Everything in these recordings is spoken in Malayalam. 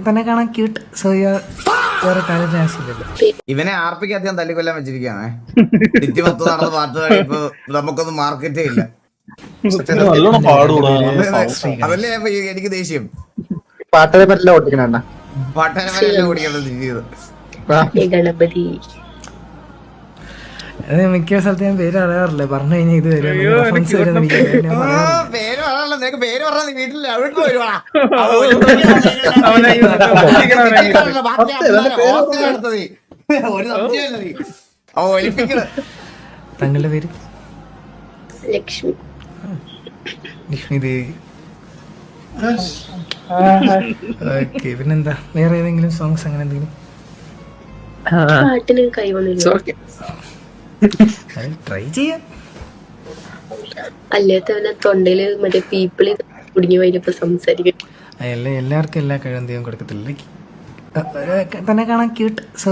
തന്നെ കാണാൻ ക്യൂട്ട്. സോ വേറെ കാര്യത്തിന് ആവശ്യമില്ലല്ലോ. ഇവനെ ആർപ്പിക്ക് അധികം തല്ലിക്കൊല്ലാൻ വെച്ചിരിക്കുകയാണേ. ഡിറ്റി മൊത്തം നടന്ന പാട്ടുകാരി ഇപ്പൊ നമുക്കൊന്നും മാർക്കറ്റേ ഇല്ല. അതല്ലേ എനിക്ക് ദേഷ്യം. പാട്ടരെ പറ്റില്ല ഓട്ടിക്കണ പാട്ടുകാരന്മാരെല്ലാം ഓടിക്കണം ചെയ്ത്. ഗണപതി അത് മിക്ക സ്ഥലത്ത് ഞാൻ പേര് അറിയാറില്ല. പറഞ്ഞു കഴിഞ്ഞാൽ ഇത് വരും. പേര് പറയാനുള്ള നിനക്ക് പേര് പറഞ്ഞാൽ നീ വീട്ടിൽ അവിടെ വരുവാ. ഒരു സംശയമല്ല നീ അവ ഒലിപ്പിക്കണ. തങ്ങളുടെ പേര് ലക്ഷ്മി. ലക്ഷ്മി ദേവി. ഓക്കെ. പിന്നെന്താ വേറെ ഏതെങ്കിലും സോങ്സ് അങ്ങനെ എന്തെങ്കിലും പാട്ടിന് കൈവന്നില്ല. ട്രൈ ചെയ്യാം. അല്ലാത്തവനെ തൊണ്ടയില് മറ്റേ പീപ്പിളി കുടുങ്ങി പോയപ്പോ സംസാരിക്കും. എല്ലാവർക്കും എല്ലാ കഴിവും ദൈവം കൊടുക്കത്തില്ല. തന്നെ കാണാൻ ക്യൂട്ട്. സോ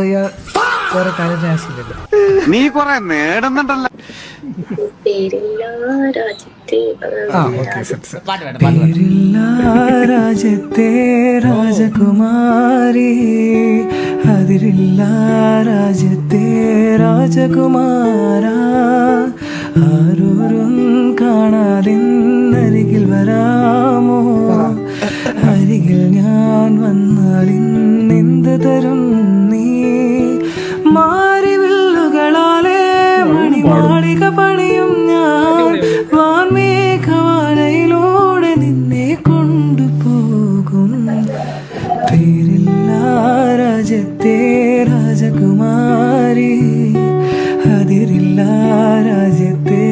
വേറെ കാര്യത്തിന് ആവശ്യമില്ലല്ലോ. നീ കൊറേ നേടുന്നുണ്ടല്ലോ. പേരില്ല രാജ്യത്തെ പേരില്ല രാജ്യത്തെ രാജകുമാരി, അതിരില്ല രാജ്യത്തെ രാജകുമാര, ആരോരും കാണാതിന്നരികിൽ വരാമോ, അരികിൽ ഞാൻ വന്നാൽ ഇന്നെന്ത് തരും നീ, മാരിവില്ലുകളാലേ മണിമാളിക പണിയും ഞാൻ, വാൻമേഘവാലയിലൂടെ നിന്നെ കൊണ്ടുപോകും. പേരില്ല രാജ്യത്തെ രാജകുമാരി, അതിരില്ല രാജ്യത്തെ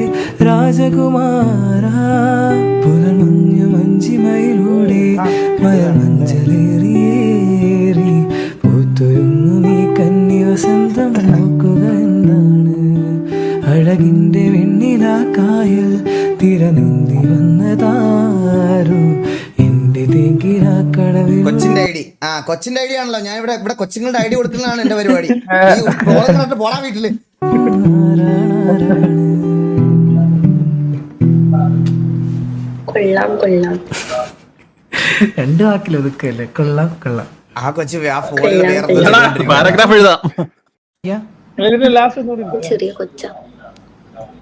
രാജകുമാര, പുലർമഞ്ഞു മഞ്ചിമയിലൂടെ മയമഞ്ചലേറിയേറി പൂത്തൊരുങ്ങും ഈ കന്നി വസന്തം നോക്കുക എന്താണ്, അഴകിന്റെ വെണ്ണിലാക്കായൽ തിരനീന്തി വന്നതാരോ എന്റെ തേക്കിലാക്കടവിൽ. കൊച്ചിന്റെ ഐഡി കൊച്ചിന്റെ ഐഡി ആണല്ലോ. ഞാൻ ഇവിടെ കൊച്ചുങ്ങളുടെ ഐഡി കൊടുക്കുന്നതാണ് എന്റെ പരിപാടി. പോടാ വീട്ടില്. കൊള്ളാം കൊള്ളാം. രണ്ടു വാക്കിൽ ഒതുക്കല്ലേ. കൊള്ളാം കൊള്ളാം. ആ കൊച്ചു ആ ഫോണിൽ പാരഗ്രാഫ് എഴുതാം. ചെറിയ കൊച്ച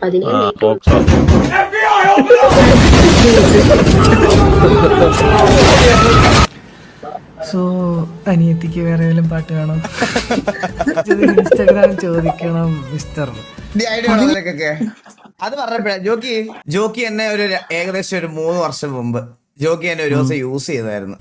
അതിനെ സോ അനിയത്തിക്ക് വേറെ ഏതെങ്കിലും പാട്ട് വേണം? ഇൻസ്റ്റാഗ്രാം ചോദിക്കണം മിസ്റ്റർ. ഐഡിയ നിനക്കൊക്കെ അത് പറഞ്ഞപ്പോഴാ ജോക്കി എന്നെ ഏകദേശം ഒരു 3 വർഷം മുമ്പ് ജോക്കി എന്നെ ഒരു ദിവസം യൂസ് ചെയ്തായിരുന്നു.